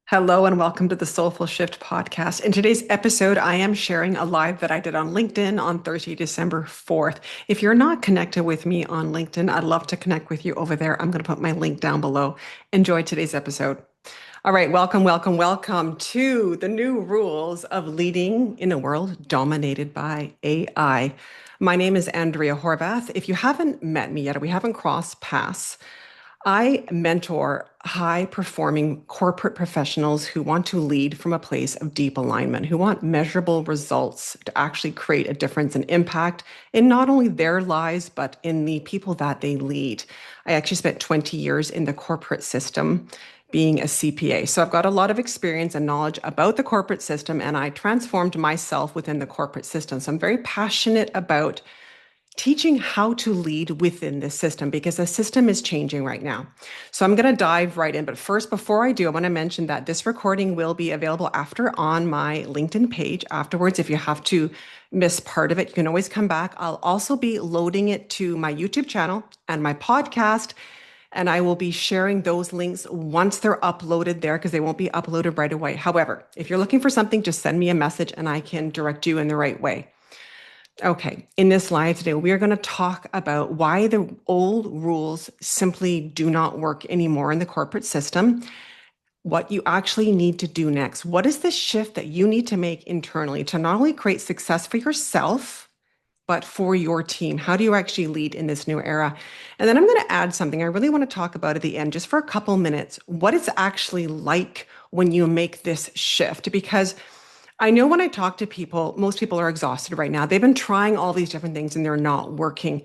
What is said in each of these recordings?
Hello and welcome to the Soulful Shift podcast. In today's episode, I am sharing a live that I did on LinkedIn on Thursday, December 4th. If you're not connected with me on LinkedIn, I'd love to connect with you over there. I'm going to put my link down below. Enjoy today's episode. All right, welcome to the new rules of leading in a world dominated by AI. My name is Andrea Horvath. If you haven't met me yet, or we haven't crossed paths, I mentor high performing corporate professionals who want to lead from a place of deep alignment, who want measurable results to actually create a difference and impact in not only their lives, but in the people that they lead. I actually spent 20 years in the corporate system being a CPA. So I've got a lot of experience and knowledge about the corporate system, and I transformed myself within the corporate system. So I'm very passionate about teaching how to lead within this system because the system is changing right now. So I'm going to dive right in. But first, before I do, I want to mention that this recording will be available after on my LinkedIn page afterwards. If you have to miss part of it, you can always come back. I'll also be loading it to my YouTube channel and my podcast. And I will be sharing those links once they're uploaded there because they won't be uploaded right away. However, if you're looking for something, just send me a message and I can direct you in the right way. Okay, in this live today, we are going to talk about why the old rules simply do not work anymore in the corporate system, what you actually need to do next. What is the shift that you need to make internally to not only create success for yourself, but for your team? How do you actually lead in this new era? And then I'm going to add something I really want to talk about at the end, just for a couple minutes, what it's actually like when you make this shift. Because I know when I talk to people, most people are exhausted right now. They've been trying all these different things and they're not working.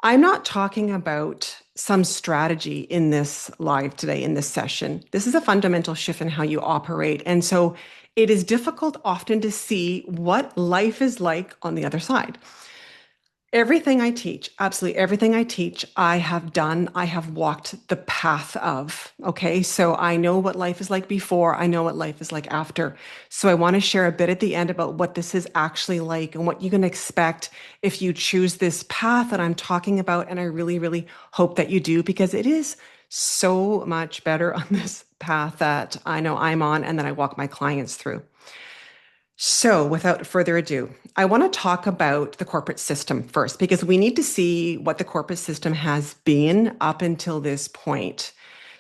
I'm not talking about some strategy in this live today, in this session. This is a fundamental shift in how you operate. And so it is difficult often to see what life is like on the other side. Everything I teach, absolutely everything I teach, I have done, I have walked the path of. Okay. So I know what life is like before, I know what life is like after. So I want to share a bit at the end about what this is actually like and what you can expect if you choose this path that I'm talking about. And I really, really hope that you do because it is so much better on this path that I know I'm on and that I walk my clients through. So, without further ado, I want to talk about the corporate system first because we need to see what the corporate system has been up until this point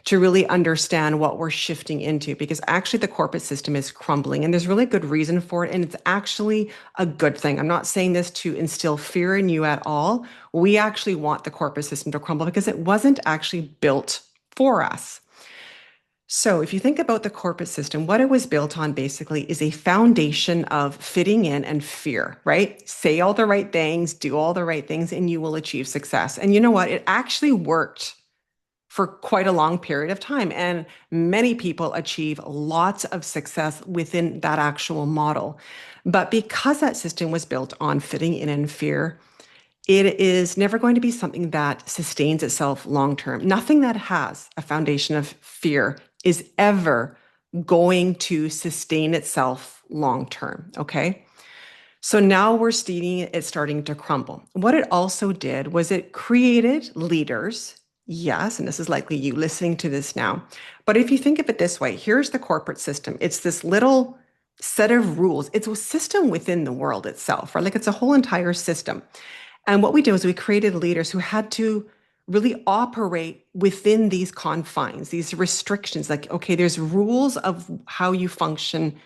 to really understand what we're shifting into because actually the corporate system is crumbling and there's really good reason for it and it's actually a good thing. I'm not saying this to instill fear in you at all. We actually want the corporate system to crumble because it wasn't actually built for us. So, if you think about the corporate system, what it was built on basically is a foundation of fitting in and fear, right? Say all the right things, do all the right things, and you will achieve success. And you know what? It actually worked for quite a long period of time. And many people achieve lots of success within that actual model. But because that system was built on fitting in and fear, it is never going to be something that sustains itself long term. Nothing that has a foundation of fear is ever going to sustain itself long term. Okay. So now we're seeing it starting to crumble. What it also did was it created leaders. Yes, and this is likely you listening to this now. But if you think of it this way, here's the corporate system. It's this little set of rules. It's a system within the world itself, right? Like it's a whole entire system. And what we did was we created leaders who had to really operate within these confines, these restrictions. Like, okay, there's rules of how you function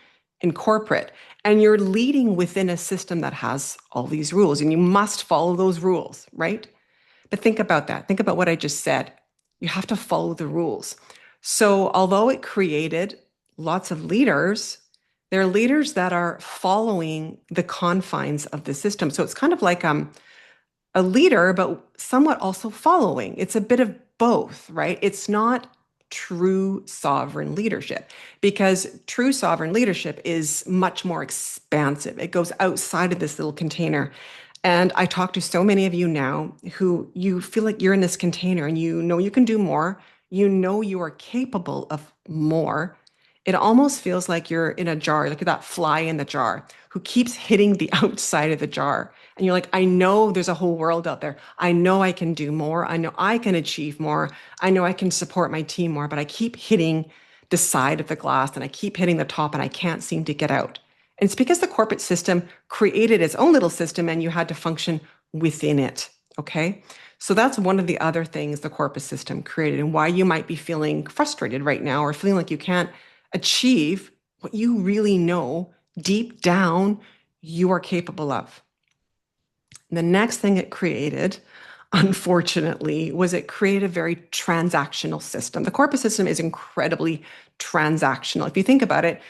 in corporate, and you're leading within a system that has all these rules, and you must follow those rules, right? But think about that. Think about what I just said. You have to follow the rules. So, although it created lots of leaders, they're leaders that are following the confines of the system. So, it's kind of like a leader, but somewhat also following. It's a bit of both, right? It's not true sovereign leadership because true sovereign leadership is much more expansive. It goes outside of this little container. And I talk to so many of you now who you feel like you're in this container and you know you can do more. You know you are capable of more. It almost feels like you're in a jar. Look at that fly in the jar who keeps hitting the outside of the jar. And you're like, I know there's a whole world out there. I know I can do more. I know I can achieve more. I know I can support my team more, but I keep hitting the side of the glass and I keep hitting the top and I can't seem to get out. And it's because the corporate system created its own little system and you had to function within it. Okay. So that's one of the other things the corporate system created and why you might be feeling frustrated right now or feeling like you can't achieve what you really know deep down you are capable of. The next thing it created, unfortunately, was it created a very transactional system. The corporate system is incredibly transactional. If you think about it,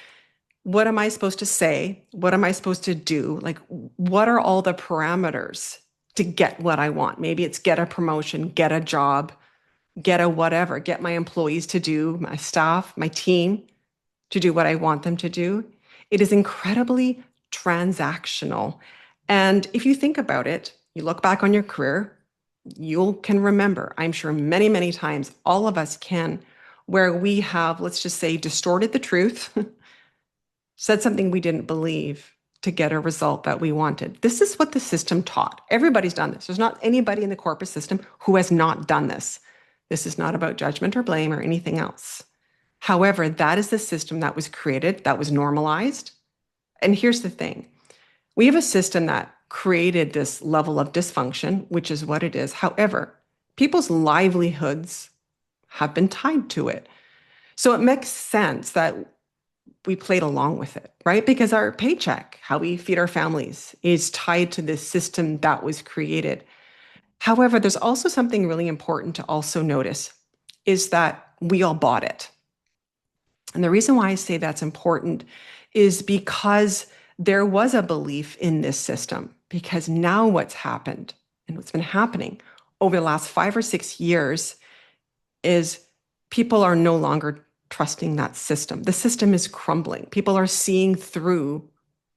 what am I supposed to say? What am I supposed to do? Like, what are all the parameters to get what I want? Maybe it's get a promotion, get a job, get a whatever, get my employees to do, my staff, my team to do what I want them to do. It is incredibly transactional. And if you think about it, you look back on your career, you can remember, I'm sure many, many times, all of us can, where we have, let's just say, distorted the truth, said something we didn't believe to get a result that we wanted. This is what the system taught. Everybody's done this. There's not anybody in the corporate system who has not done this. This is not about judgment or blame or anything else. However, that is the system that was created, that was normalized. And here's the thing. We have a system that created this level of dysfunction, which is what it is. However, people's livelihoods have been tied to it. So it makes sense that we played along with it, right? Because our paycheck, how we feed our families, is tied to this system that was created. However, there's also something really important to also notice is that we all bought it. And the reason why I say that's important is because there was a belief in this system. Because now what's happened and what's been happening over the last 5 or 6 years is people are no longer trusting that system. The system is crumbling. People are seeing through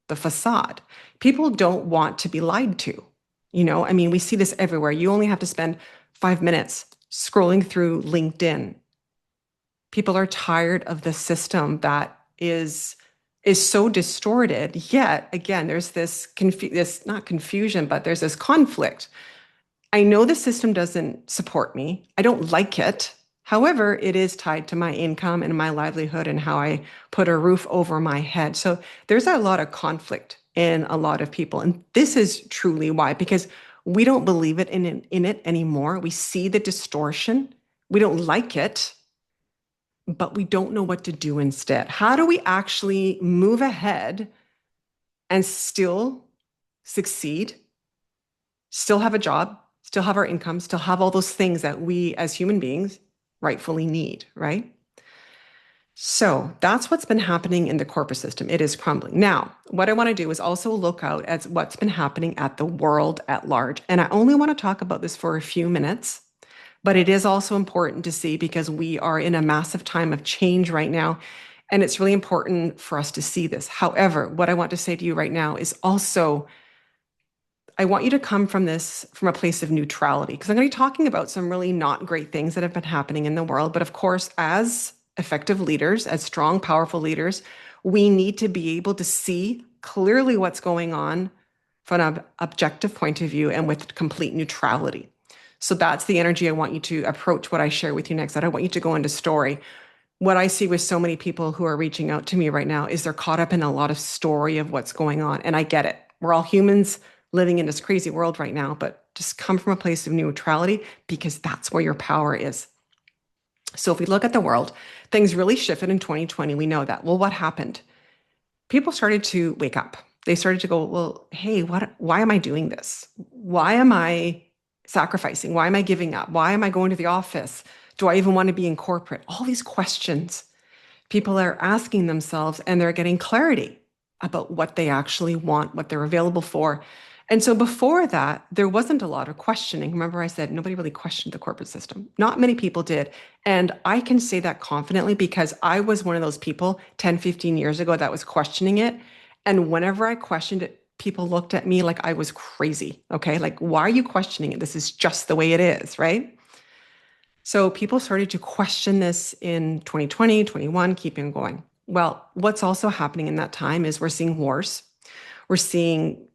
the facade. People don't want to be lied to. I mean, we see this everywhere. You only have to spend 5 minutes scrolling through LinkedIn. People are tired of the system that is so distorted. Yet again, there's this not confusion, but there's this conflict. I know the system doesn't support me. I don't like it. However, it is tied to my income and my livelihood and how I put a roof over my head. So there's a lot of conflict in a lot of people. And this is truly why, because we don't believe it in it anymore. We see the distortion. We don't like it, but we don't know what to do instead. How do we actually move ahead and still succeed, still have a job, still have our income, still have all those things that we as human beings rightfully need, right? So that's what's been happening in the corporate system. It is crumbling. Now, what I want to do is also look out at what's been happening at the world at large. And I only want to talk about this for a few minutes, but it is also important to see because we are in a massive time of change right now. And it's really important for us to see this. However, what I want to say to you right now is also, I want you to come from this from a place of neutrality, because I'm going to be talking about some really not great things that have been happening in the world. But of course, as effective leaders, as strong, powerful leaders, we need to be able to see clearly what's going on from an objective point of view and with complete neutrality. So that's the energy I want you to approach what I share with you next. That I want you to go into story. What I see with so many people who are reaching out to me right now is they're caught up in a lot of story of what's going on. And I get it. We're all humans living in this crazy world right now, but just come from a place of neutrality because that's where your power is. So if we look at the world, things really shifted in 2020. We know that. Well, what happened? People started to wake up. They started to go, well, hey, why am I doing this? Why am I sacrificing? Why am I giving up? Why am I going to the office? Do I even want to be in corporate? All these questions people are asking themselves, and they're getting clarity about what they actually want, what they're available for. And so before that, there wasn't a lot of questioning. Remember, I said nobody really questioned the corporate system. Not many people did. And I can say that confidently because I was one of those people 10, 15 years ago that was questioning it. And whenever I questioned it, people looked at me like I was crazy. Okay. Like, why are you questioning it? This is just the way it is, right? So people started to question this in 2020, 21, keeping going. Well, what's also happening in that time is we're seeing wars. We're seeing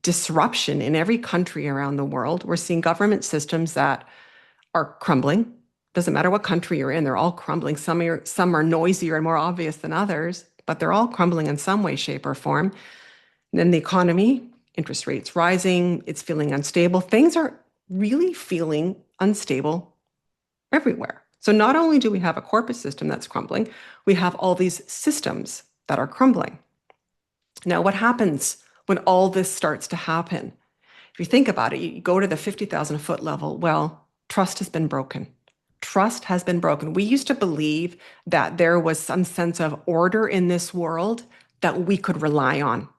disruption in every country around the world. We're seeing government systems that are crumbling. Doesn't matter what country you're in, they're all crumbling. Some are noisier and more obvious than others, but they're all crumbling in some way, shape, or form. And then the economy, interest rates rising, it's feeling unstable. Things are really feeling unstable everywhere. So not only do we have a corporate system that's crumbling, we have all these systems that are crumbling. Now, what happens when all this starts to happen? If you think about it, you go to the 50,000 foot level, well, trust has been broken. Trust has been broken. We used to believe that there was some sense of order in this world that we could rely on,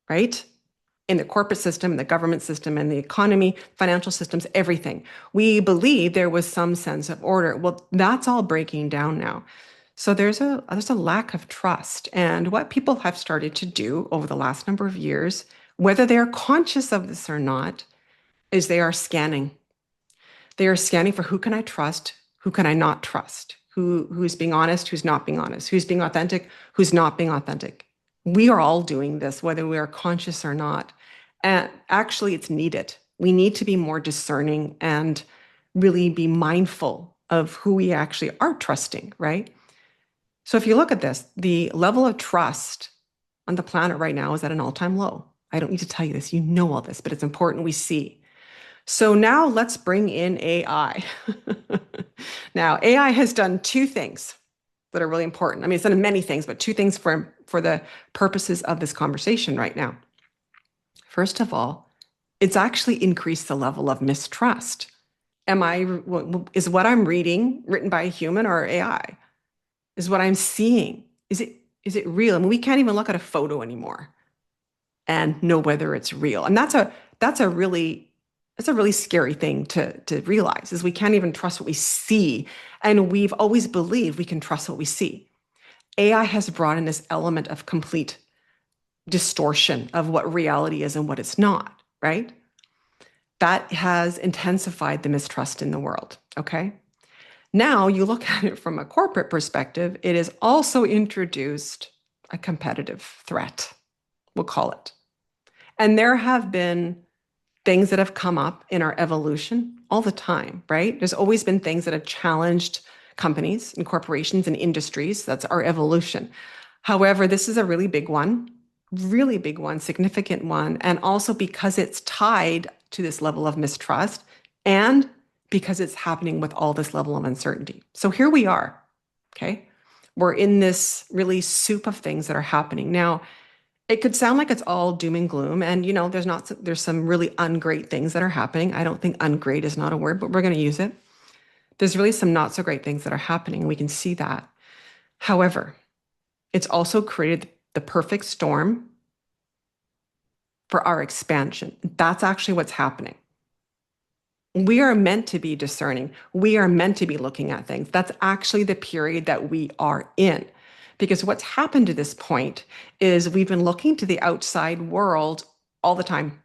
right? In the corporate system, the government system, and the economy, financial systems, everything. We believe there was some sense of order. Well, that's all breaking down now. So there's a lack of trust. And what people have started to do over the last number of years, whether they are conscious of this or not, is they are scanning. They are scanning for who can I trust, who can I not trust, who's being honest, who's not being honest, who's being authentic, who's not being authentic. We are all doing this, whether we are conscious or not. And actually, it's needed. We need to be more discerning and really be mindful of who we actually are trusting, right? So if you look at this, the level of trust on the planet right now is at an all-time low. I don't need to tell you this. You know all this, but it's important we see. So now let's bring in AI. Now, AI has done two things that are really important. I mean, it's done many things, but two things for the purposes of this conversation right now. First of all, it's actually increased the level of mistrust. Is what I'm reading written by a human or AI? Is what I'm seeing, is it real? I mean, we can't even look at a photo anymore and know whether it's real. And that's a really scary thing to realize, is we can't even trust what we see. And we've always believed we can trust what we see. AI has brought in this element of complete distortion of what reality is and what it's not, right? That has intensified the mistrust in the world, okay? Now you look at it from a corporate perspective, it has also introduced a competitive threat, we'll call it. And there have been things that have come up in our evolution all the time, right? There's always been things that have challenged companies and corporations and industries. That's our evolution. However, this is a really big one, significant one. And also because it's tied to this level of mistrust and because it's happening with all this level of uncertainty. So here we are, okay? We're in this really soup of things that are happening. Now, it could sound like it's all doom and gloom, and there's some really ungreat things that are happening. I don't think ungreat is not a word, but we're going to use it. There's really some not so great things that are happening, and we can see that. However, it's also created the perfect storm for our expansion. That's actually what's happening. We are meant to be discerning. We are meant to be looking at things. That's actually the period that we are in. Because what's happened to this point is we've been looking to the outside world all the time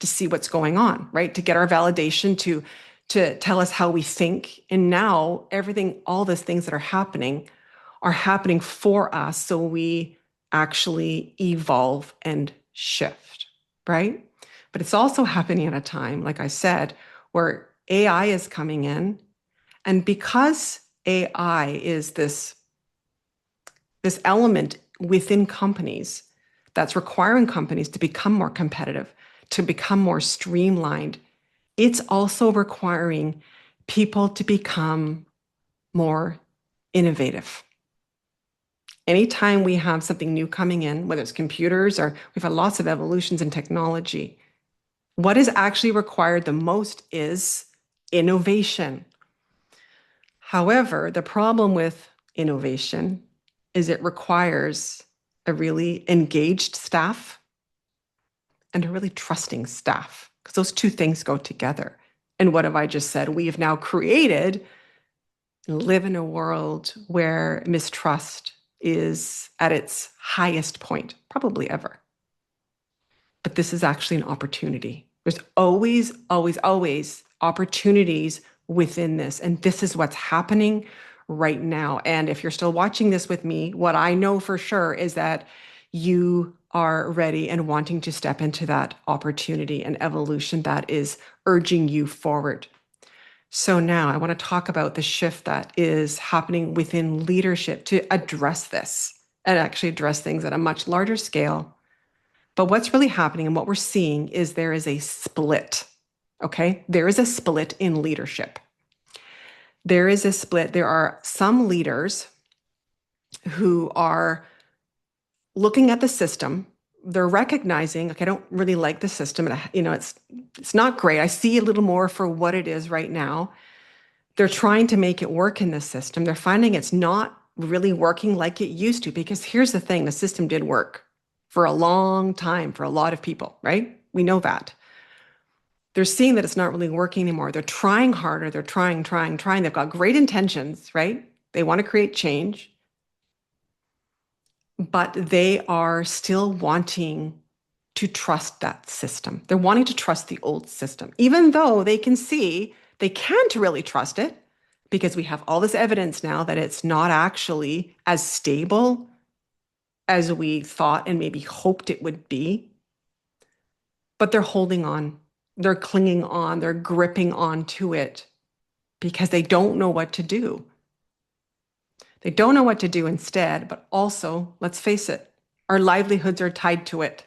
to see what's going on, right? To get our validation, to tell us how we think. And now everything, all those things that are happening for us. So we actually evolve and shift, right? But it's also happening at a time, like I said, where AI is coming in. And because AI is this element within companies that's requiring companies to become more competitive, to become more streamlined, it's also requiring people to become more innovative. Anytime we have something new coming in, whether it's computers or we've had lots of evolutions in technology, what is actually required the most is innovation. However, the problem with innovation is it requires a really engaged staff and a really trusting staff, because those two things go together. And what have I just said? We have now created, live in a world where mistrust is at its highest point, probably ever. But this is actually an opportunity. There's always, always, always opportunities within this. And this is what's happening right now. And if you're still watching this with me, what I know for sure is that you are ready and wanting to step into that opportunity and evolution that is urging you forward. So now I want to talk about the shift that is happening within leadership to address this and actually address things at a much larger scale. But what's really happening and what we're seeing is there is a split. Okay. There is a split in leadership. There is a split. There are some leaders who are looking at the system. They're recognizing, okay, I don't really like the system. And, it's not great. I see a little more for what it is right now. They're trying to make it work in the system. They're finding it's not really working like it used to, because here's the thing, the system did work for a long time for a lot of people, right? We know that. They're seeing that it's not really working anymore. They're trying harder. They're trying. They've got great intentions, right? They want to create change, but they are still wanting to trust that system. They're wanting to trust the old system, even though they can see they can't really trust it because we have all this evidence now that it's not actually as stable as we thought and maybe hoped it would be. But they're holding on, they're clinging on, they're gripping onto it because they don't know what to do. They don't know what to do instead, but also, let's face it, our livelihoods are tied to it.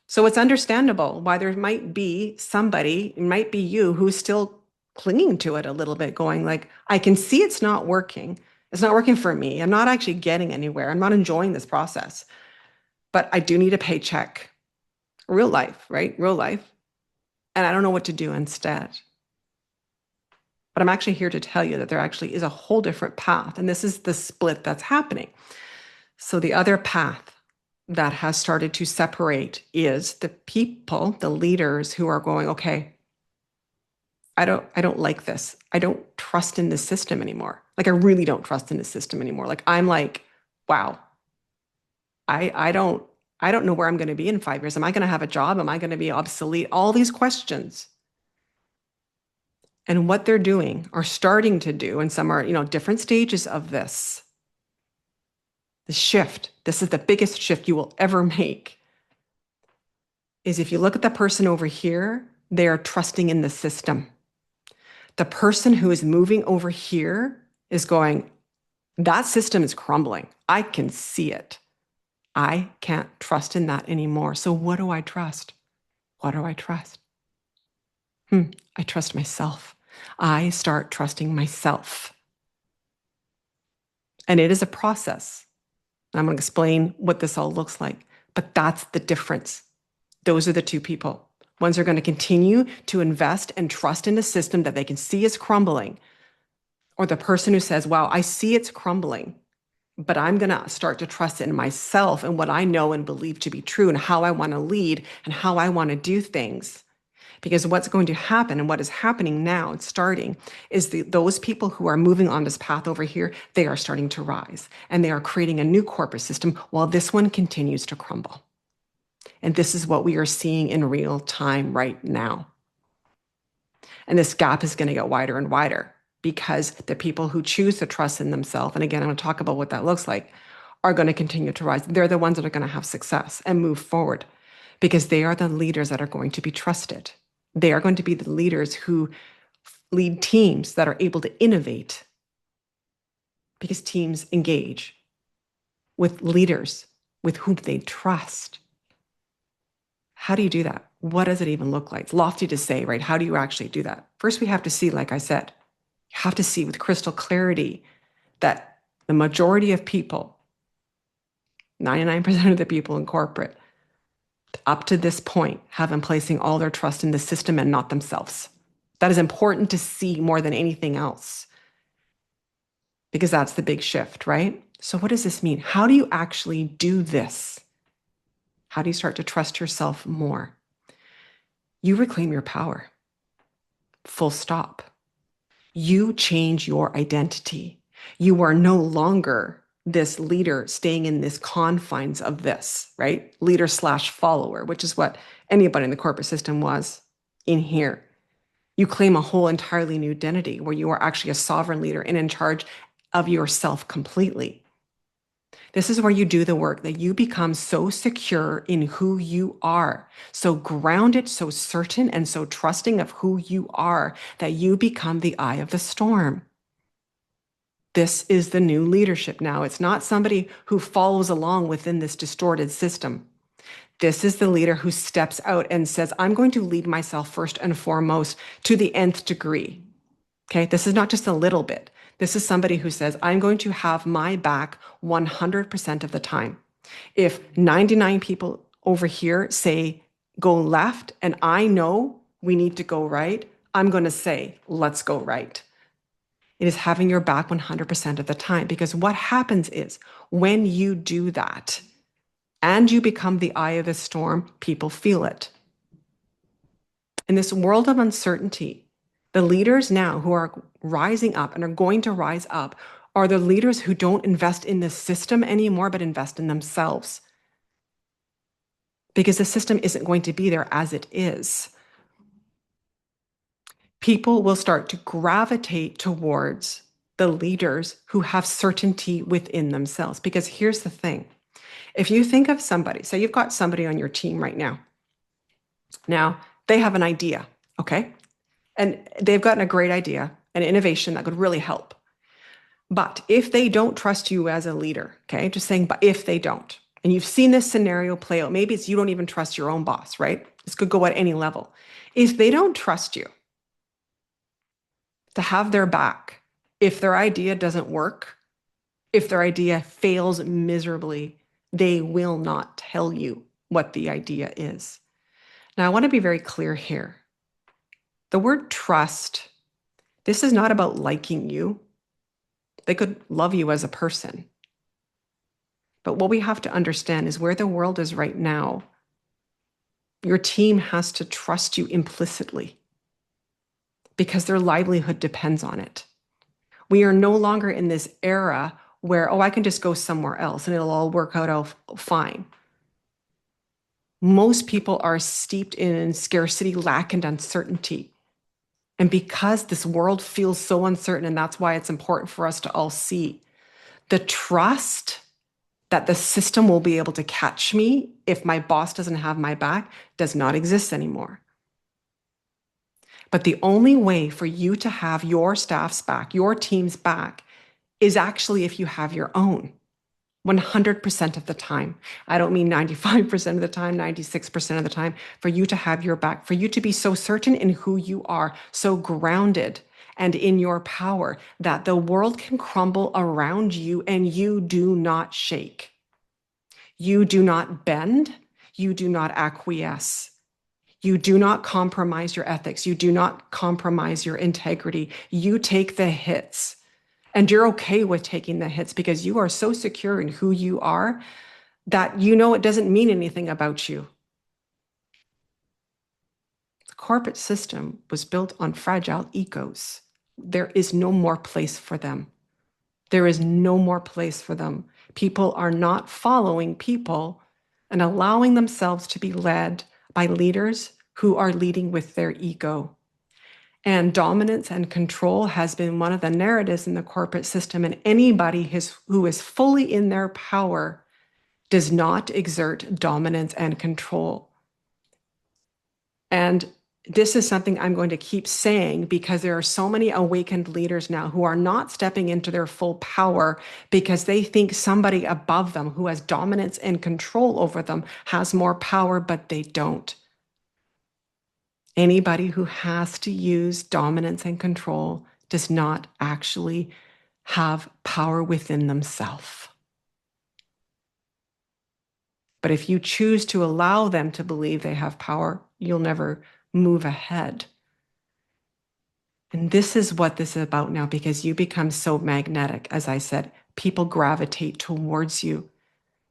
So it's understandable why there might be somebody, it might be you, who's still clinging to it a little bit, going like, I can see it's not working. It's not working for me. I'm not actually getting anywhere. I'm not enjoying this process, but I do need a paycheck. Real life, right? Real life. And I don't know what to do instead. But I'm actually here to tell you that there actually is a whole different path. And this is the split that's happening. So the other path that has started to separate is the people, the leaders who are going, okay, I don't like this. I don't trust in this system anymore. Like, I really don't trust in this system anymore. Like, I'm like, wow, I don't know where I'm going to be in 5 years. Am I going to have a job? Am I going to be obsolete? All these questions. And what they're doing or starting to do, and some are, different stages of this, the shift, this is the biggest shift you will ever make, is if you look at the person over here, they are trusting in the system. The person who is moving over here is going, that system is crumbling. I can see it. I can't trust in that anymore. So what do I trust? What do I trust? I trust myself. I start trusting myself. And it is a process. I'm going to explain what this all looks like, but that's the difference. Those are the two people. Ones are going to continue to invest and trust in the system that they can see is crumbling, or the person who says, wow, I see it's crumbling, but I'm going to start to trust in myself and what I know and believe to be true and how I want to lead and how I want to do things. Because what's going to happen and what is happening now, it's starting, is those people who are moving on this path over here, they are starting to rise and they are creating a new corporate system while this one continues to crumble. And this is what we are seeing in real time right now. And this gap is going to get wider and wider because the people who choose to trust in themselves, and again, I'm going to talk about what that looks like, are going to continue to rise. They're the ones that are going to have success and move forward because they are the leaders that are going to be trusted. They are going to be the leaders who lead teams that are able to innovate because teams engage with leaders with whom they trust. How do you do that? What does it even look like? It's lofty to say, right? How do you actually do that? First, we have to see, like I said, you have to see with crystal clarity that the majority of people, 99% of the people in corporate, up to this point, have been placing all their trust in the system and not themselves. That is important to see more than anything else, because that's the big shift, right? So what does this mean? How do you actually do this? How do you start to trust yourself more? You reclaim your power. Full stop. You change your identity. You are no longer this leader staying in this confines of this, right? Leader/follower, which is what anybody in the corporate system was in here. You claim a whole entirely new identity where you are actually a sovereign leader and in charge of yourself completely. This is where you do the work that you become so secure in who you are, so grounded, so certain, and so trusting of who you are that you become the eye of the storm. This is the new leadership now. It's not somebody who follows along within this distorted system. This is the leader who steps out and says, I'm going to lead myself first and foremost to the nth degree. Okay, this is not just a little bit. This is somebody who says, I'm going to have my back 100% of the time. If 99 people over here say go left and I know we need to go right, I'm going to say, let's go right. It is having your back 100% of the time, because what happens is when you do that and you become the eye of the storm, people feel it. In this world of uncertainty, the leaders now who are rising up and are going to rise up are the leaders who don't invest in the system anymore, but invest in themselves. Because the system isn't going to be there as it is. People will start to gravitate towards the leaders who have certainty within themselves. Because here's the thing. If you think of somebody, so you've got somebody on your team right now. Now, they have an idea, okay? And they've gotten a great idea, an innovation that could really help. But if they don't trust you as a leader, okay, just saying, but if they don't, and you've seen this scenario play out, maybe it's you don't even trust your own boss, right? This could go at any level. If they don't trust you to have their back, if their idea doesn't work, if their idea fails miserably, they will not tell you what the idea is. Now, I want to be very clear here. The word trust, this is not about liking you. They could love you as a person. But what we have to understand is where the world is right now, your team has to trust you implicitly because their livelihood depends on it. We are no longer in this era where, I can just go somewhere else and it'll all work out fine. Most people are steeped in scarcity, lack, and uncertainty. And because this world feels so uncertain, and that's why it's important for us to all see the trust that the system will be able to catch me if my boss doesn't have my back does not exist anymore. But the only way for you to have your staff's back, your team's back, is actually if you have your own 100% of the time. I don't mean 95% of the time, 96% of the time, for you to have your back, for you to be so certain in who you are, so grounded and in your power that the world can crumble around you and you do not shake. You do not bend. You do not acquiesce. You do not compromise your ethics. You do not compromise your integrity. You take the hits. And you're okay with taking the hits because you are so secure in who you are that you know it doesn't mean anything about you. The corporate system was built on fragile egos. There is no more place for them. There is no more place for them. People are not following people and allowing themselves to be led by leaders who are leading with their ego. And dominance and control has been one of the narratives in the corporate system. And anybody who is fully in their power does not exert dominance and control. And this is something I'm going to keep saying because there are so many awakened leaders now who are not stepping into their full power because they think somebody above them who has dominance and control over them has more power, but they don't. Anybody who has to use dominance and control does not actually have power within themselves. But if you choose to allow them to believe they have power, you'll never move ahead. And this is what this is about now, because you become so magnetic. As I said, people gravitate towards you.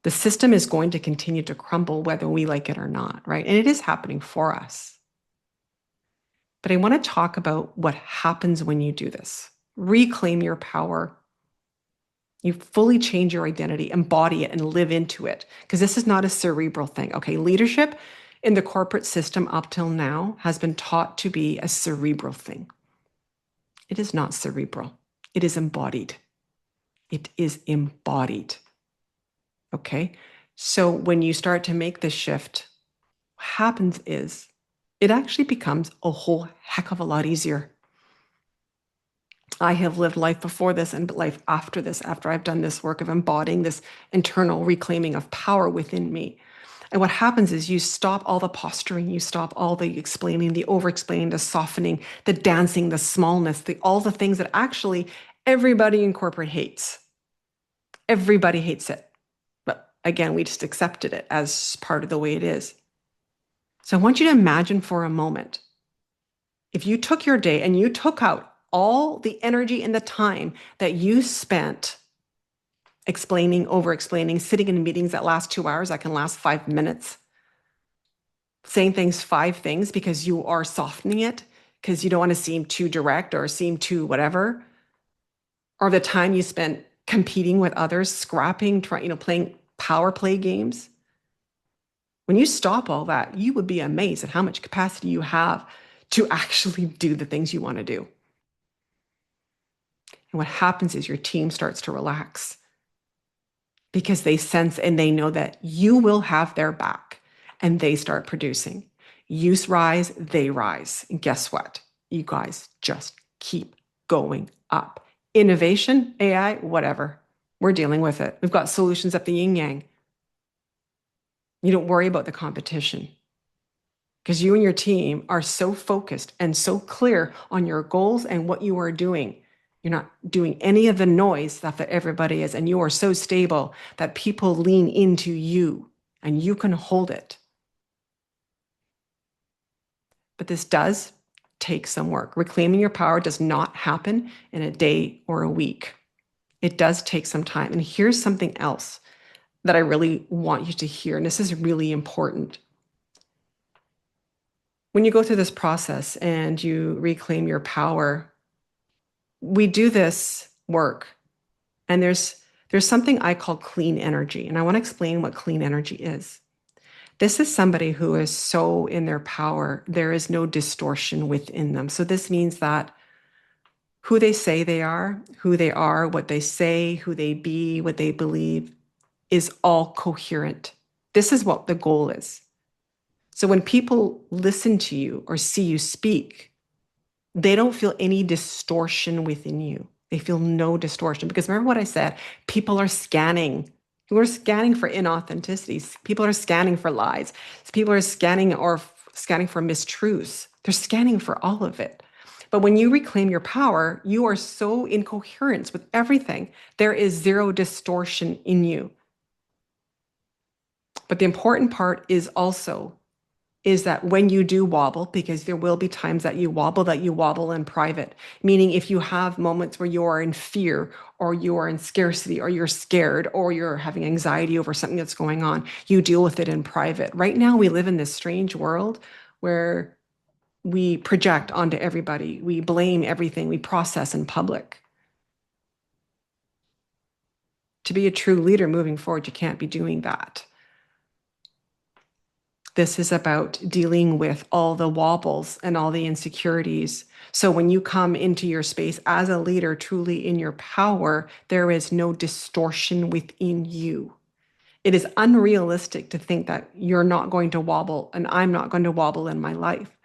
The system is going to continue to crumble whether we like it or not, right? And it is happening for us. But I want to talk about what happens when you do this. Reclaim your power. You fully change your identity, embody it, and live into it. Because this is not a cerebral thing. Okay, leadership in the corporate system up till now has been taught to be a cerebral thing. It is not cerebral. It is embodied. It is embodied. Okay. So when you start to make this shift, what happens is it actually becomes a whole heck of a lot easier. I have lived life before this and life after this, after I've done this work of embodying this internal reclaiming of power within me. And what happens is you stop all the posturing, you stop all the explaining, the over explaining, the softening, the dancing, the smallness, all the things that actually everybody in corporate hates. Everybody hates it. But again, we just accepted it as part of the way it is. So I want you to imagine for a moment, if you took your day and you took out all the energy and the time that you spent explaining, over explaining, sitting in meetings that last 2 hours, that can last 5 minutes, saying five things because you are softening it, because you don't want to seem too direct or seem too whatever, or the time you spent competing with others, scrapping, playing power play games. When you stop all that, you would be amazed at how much capacity you have to actually do the things you want to do. And what happens is your team starts to relax because they sense and they know that you will have their back, and they start producing. You rise, they rise. And guess what? You guys just keep going up. Innovation, AI, whatever. We're dealing with it. We've got solutions at the yin yang. You don't worry about the competition because you and your team are so focused and so clear on your goals and what you are doing. You're not doing any of the noise stuff that everybody is, and you are so stable that people lean into you and you can hold it. But this does take some work. Reclaiming your power does not happen in a day or a week. It does take some time. And here's something else that I really want you to hear, and this is really important. When you go through this process and you reclaim your power, we do this work, and there's something I call clean energy, and I want to explain what clean energy is. This is somebody who is so in their power, there is no distortion within them. So this means that who they say they are, what they say, who they be, what they believe is all coherent. This is what the goal is. So when people listen to you or see you speak, they don't feel any distortion within you. They feel no distortion. Because remember what I said, people are scanning. People are scanning for inauthenticities. People are scanning for lies. People are scanning for mistruths. They're scanning for all of it. But when you reclaim your power, you are so in coherence with everything. There is zero distortion in you. But the important part is that when you do wobble, because there will be times that you wobble in private, meaning if you have moments where you are in fear or you are in scarcity or you're scared or you're having anxiety over something that's going on, you deal with it in private. Right now, we live in this strange world where we project onto everybody. We blame everything. We process in public. To be a true leader moving forward, you can't be doing that. This is about dealing with all the wobbles and all the insecurities. So when you come into your space as a leader, truly in your power, there is no distortion within you. It is unrealistic to think that you're not going to wobble and I'm not going to wobble in my life.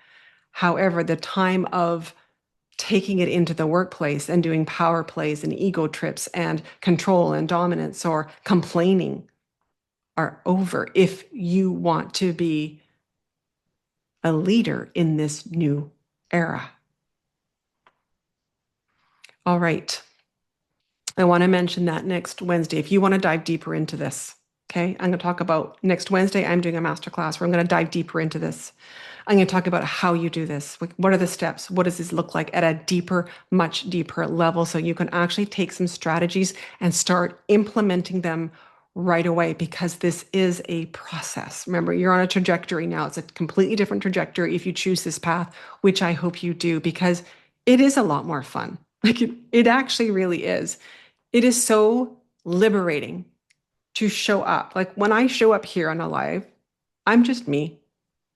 However, the time of taking it into the workplace and doing power plays and ego trips and control and dominance or complaining are over if you want to be a leader in this new era. All right. I want to mention that next Wednesday, if you want to dive deeper into this, okay, I'm going to talk about next Wednesday, I'm doing a masterclass where I'm going to dive deeper into this. I'm going to talk about how you do this. What are the steps? What does this look like at a deeper, much deeper level so you can actually take some strategies and start implementing them right away, because this is a process. Remember, you're on a trajectory now. It's a completely different trajectory if you choose this path, which I hope you do, because it is a lot more fun. Like it actually really is. It is so liberating to show up. Like when I show up here on a live, I'm just me.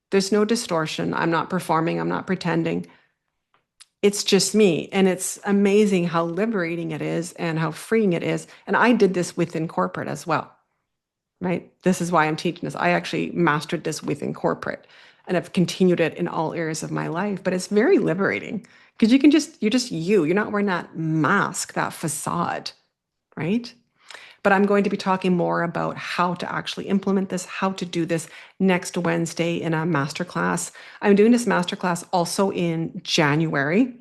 There's no distortion. I'm not performing. I'm not pretending. It's just me. And it's amazing how liberating it is and how freeing it is. And I did this within corporate as well. right? This is why I'm teaching this. I actually mastered this within corporate and I've continued it in all areas of my life, but it's very liberating because you're just you. You're not wearing that mask, that facade, right? But I'm going to be talking more about how to actually implement this, how to do this next Wednesday in a masterclass. I'm doing this masterclass also in January.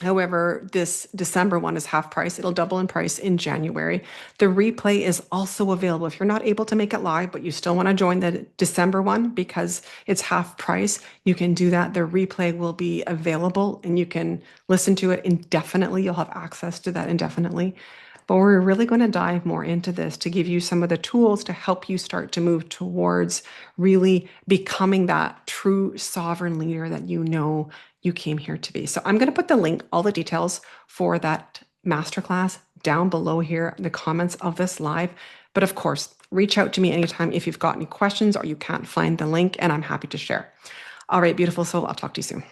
However, this December one is half price. It'll double in price in January. The replay is also available. If you're not able to make it live, but you still want to join the December one because it's half price, you can do that. The replay will be available and you can listen to it indefinitely. You'll have access to that indefinitely. But we're really going to dive more into this to give you some of the tools to help you start to move towards really becoming that true sovereign leader that you know you came here to be. So I'm going to put the link, all the details for that masterclass down below here in the comments of this live. But of course, reach out to me anytime if you've got any questions or you can't find the link, and I'm happy to share. All right, beautiful soul. I'll talk to you soon.